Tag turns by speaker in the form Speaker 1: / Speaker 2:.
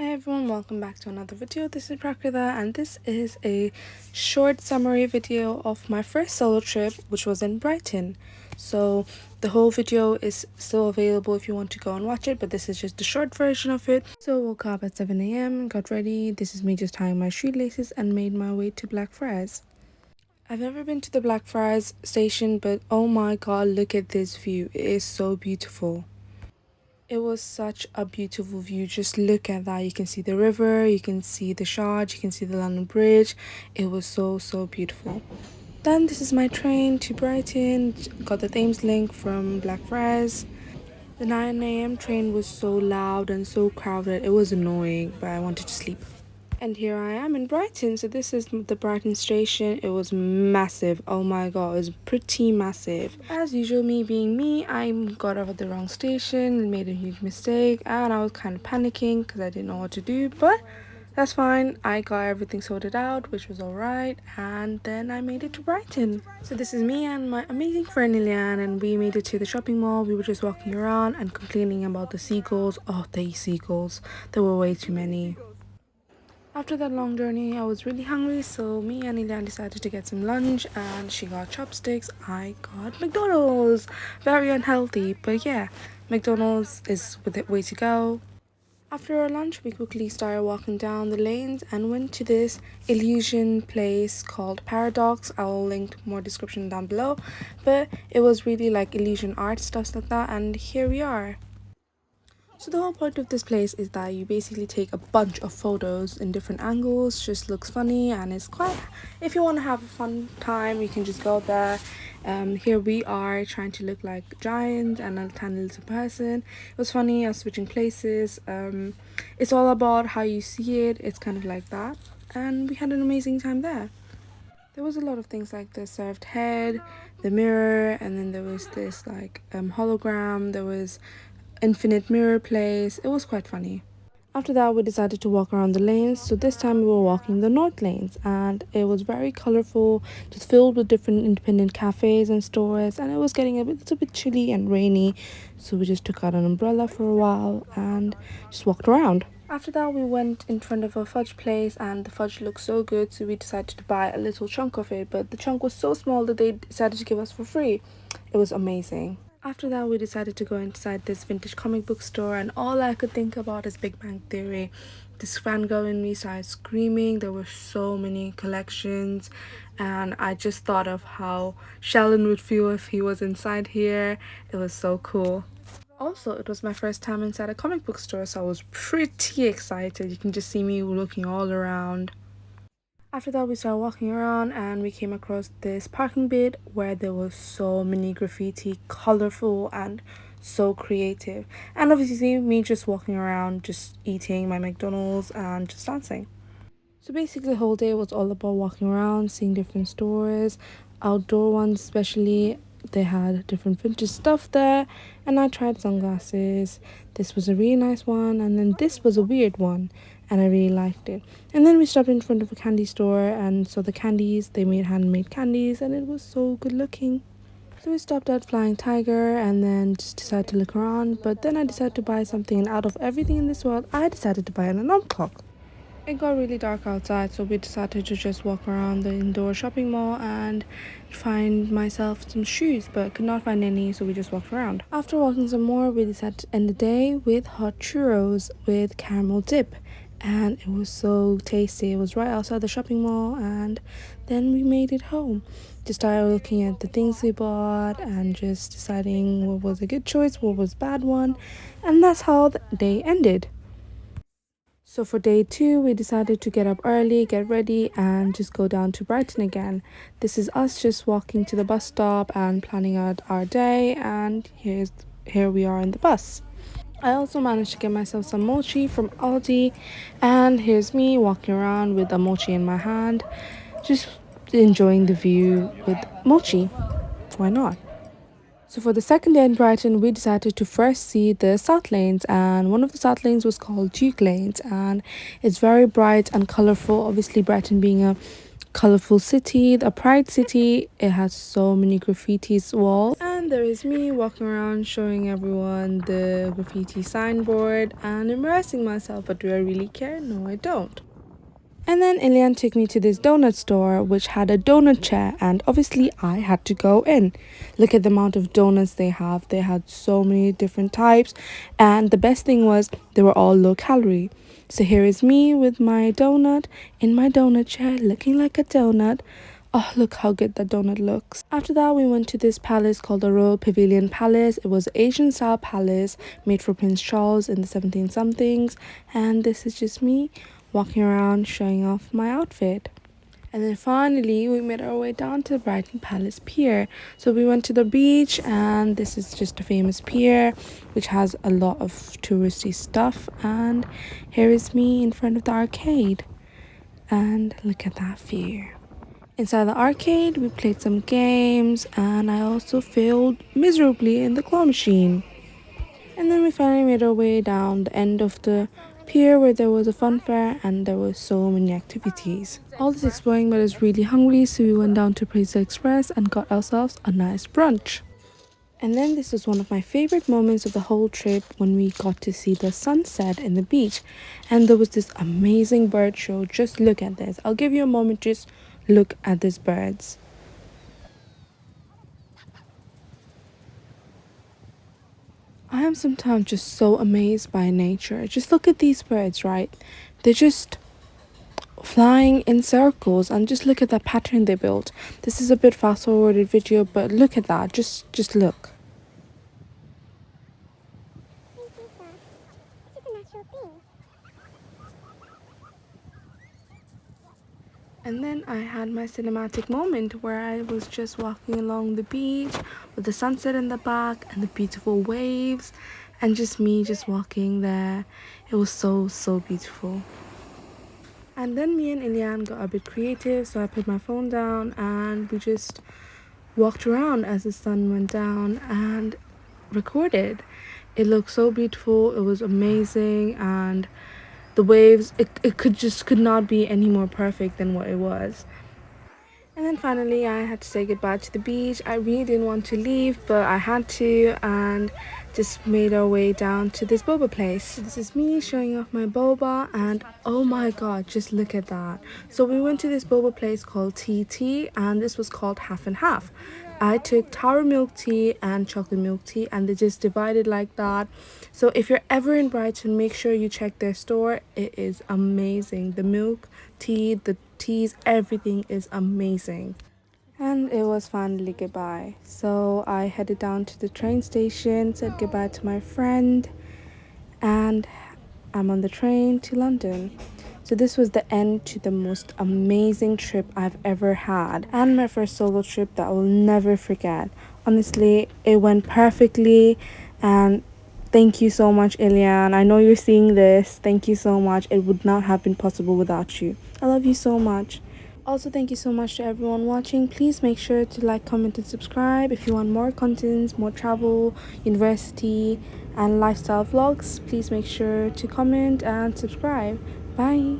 Speaker 1: Hi everyone, welcome back to another video. This is Prakrita and this is a short summary video of my first solo trip, which was in Brighton. So the whole video is still available if you want to go and watch it, but this is just the short version of it. So woke up at 7 a.m, got ready. This is me just tying my shoelaces and made my way to Blackfriars. I've never been to the Blackfriars station, but oh my god, look at this view. It is so beautiful. It was such a beautiful view. Just look at that. You can see the river, you can see the Shard, you can see the London Bridge. It was so beautiful. Then this is my train to Brighton. Got the Thameslink from Blackfriars. The 9 a.m. train was so loud and so crowded. It was annoying, but I wanted to sleep. And here I am in Brighton. So this is the Brighton station. It was massive. Oh my god, it was pretty massive. As usual, me being me, I got off at the wrong station and made a huge mistake, and I was kind of panicking because I didn't know what to do, but that's fine. I got everything sorted out, which was alright, and then I made it to Brighton. So this is me and my amazing friend Liliane, and we made it to the shopping mall. We were just walking around and complaining about the seagulls. Oh, the seagulls. There were way too many. After that long journey, I was really hungry, so me and Ilian decided to get some lunch, and she got chopsticks. I got McDonald's. Very unhealthy, but yeah, McDonald's is the way to go. After our lunch, we quickly started walking down the lanes and went to this illusion place called Paradox. I'll link more description down below, but it was really like illusion art, stuff like that, and here we are. So the whole point of this place is that you basically take a bunch of photos in different angles. Just looks funny, and it's quite, if you want to have a fun time, you can just go there. Here we are trying to look like a giant and a tiny little person. It was funny. I was switching places. It's all about how you see it. It's kind of like that, and we had an amazing time there. There was a lot of things like the served head, the mirror, and then there was this like hologram. There was infinite mirror place. It was quite funny. After that, we decided to walk around the lanes. So this time we were walking the north lanes, and it was very colorful, just filled with different independent cafes and stores, and it was getting a little bit chilly and rainy, so we just took out an umbrella for a while and just walked around. After that, we went in front of a fudge place, and the fudge looked so good, so we decided to buy a little chunk of it, but the chunk was so small that they decided to give us for free. It was amazing. After that, we decided to go inside this vintage comic book store, and all I could think about is Big Bang Theory. This fangirl in me started screaming. There were so many collections, and I just thought of how Sheldon would feel if he was inside here. It was so cool. Also, it was my first time inside a comic book store, so I was pretty excited. You can just see me looking all around. After that, we started walking around and we came across this parking bit where there was so many graffiti, colorful and so creative. And obviously, me just walking around, just eating my McDonald's and just dancing. So basically, the whole day was all about walking around, seeing different stores, outdoor ones especially. They had different vintage stuff there, and I tried sunglasses. This was a really nice one, and then this was a weird one, and I really liked it. And then we stopped in front of a candy store and saw the candies. They made handmade candies, and it was so good looking. So we stopped at Flying Tiger and then just decided to look around. But then I decided to buy something, and out of everything in this world, I decided to buy an alarm clock. It got really dark outside, so we decided to just walk around the indoor shopping mall and find myself some shoes, but could not find any, so we just walked around. After walking some more, we decided to end the day with hot churros with caramel dip, and it was so tasty. It was right outside the shopping mall, and then we made it home. Just started looking at the things we bought and just deciding what was a good choice, what was a bad one, and that's how the day ended. So for day 2, we decided to get up early, get ready, and just go down to Brighton again. This is us just walking to the bus stop and planning out our day, and here we are in the bus. I also managed to get myself some mochi from Aldi, and here's me walking around with a mochi in my hand, just enjoying the view with mochi. Why not? So for the second day in Brighton, we decided to first see the South Lanes, and one of the South Lanes was called Duke Lanes, and it's very bright and colourful. Obviously, Brighton being a colorful city, the Pride City. It has so many graffitis walls. And there is me walking around showing everyone the graffiti signboard and immersing myself. But do I really care? No, I don't. And then Ilian took me to this donut store which had a donut chair, and obviously I had to go in. Look at the amount of donuts they have. They had so many different types, and the best thing was they were all low calorie. So here is me with my donut in my donut chair looking like a donut. Oh, look how good that donut looks. After that, we went to this palace called the Royal Pavilion Palace. It was an Asian style palace made for Prince Charles in the 17 somethings. And this is just me walking around showing off my outfit. And then finally, we made our way down to the Brighton Palace Pier. So we went to the beach, and this is just a famous pier which has a lot of touristy stuff. And here is me in front of the arcade. And look at that view. Inside the arcade, we played some games, and I also failed miserably in the claw machine. And then we finally made our way down the end of the pier where there was a fun fair and there were so many activities. All this exploring made us really hungry, so we went down to Pizza Express and got ourselves a nice brunch. And then this was one of my favorite moments of the whole trip when we got to see the sunset in the beach. And there was this amazing bird show. Just look at this. I'll give you a moment, just look at these birds. I am sometimes just so amazed by nature. Just look at these birds, right? They're just flying in circles, and just look at that pattern they built. This is a bit fast forwarded video, but look at that. Just look. And then I had my cinematic moment where I was just walking along the beach with the sunset in the back and the beautiful waves, and just me just walking there. It was so beautiful. And then me and Ilian got a bit creative, so I put my phone down and we just walked around as the sun went down and recorded. It looked so beautiful. It was amazing, and the waves, it could not be any more perfect than what it was. And then finally I had to say goodbye to the beach. I really didn't want to leave, but I had to, and just made our way down to this boba place. This is me showing off my boba, and oh my god, just look at that. So we went to this boba place called TT, and this was called half and half. I took Taro milk tea and chocolate milk tea, and they just divided like that. So if you're ever in Brighton, make sure you check their store. It is amazing. The milk tea, the teas, everything is amazing. And it was finally goodbye. So I headed down to the train station, said goodbye to my friend, and I'm on the train to London. So this was the end to the most amazing trip I've ever had, and my first solo trip that I will never forget. Honestly, it went perfectly, and thank you so much, Ilian. I know you're seeing this. Thank you so much. It would not have been possible without you. I love you so much. Also, thank you so much to everyone watching. Please make sure to like, comment, and subscribe. If you want more contents, more travel, university, and lifestyle vlogs, please make sure to comment and subscribe. Bye.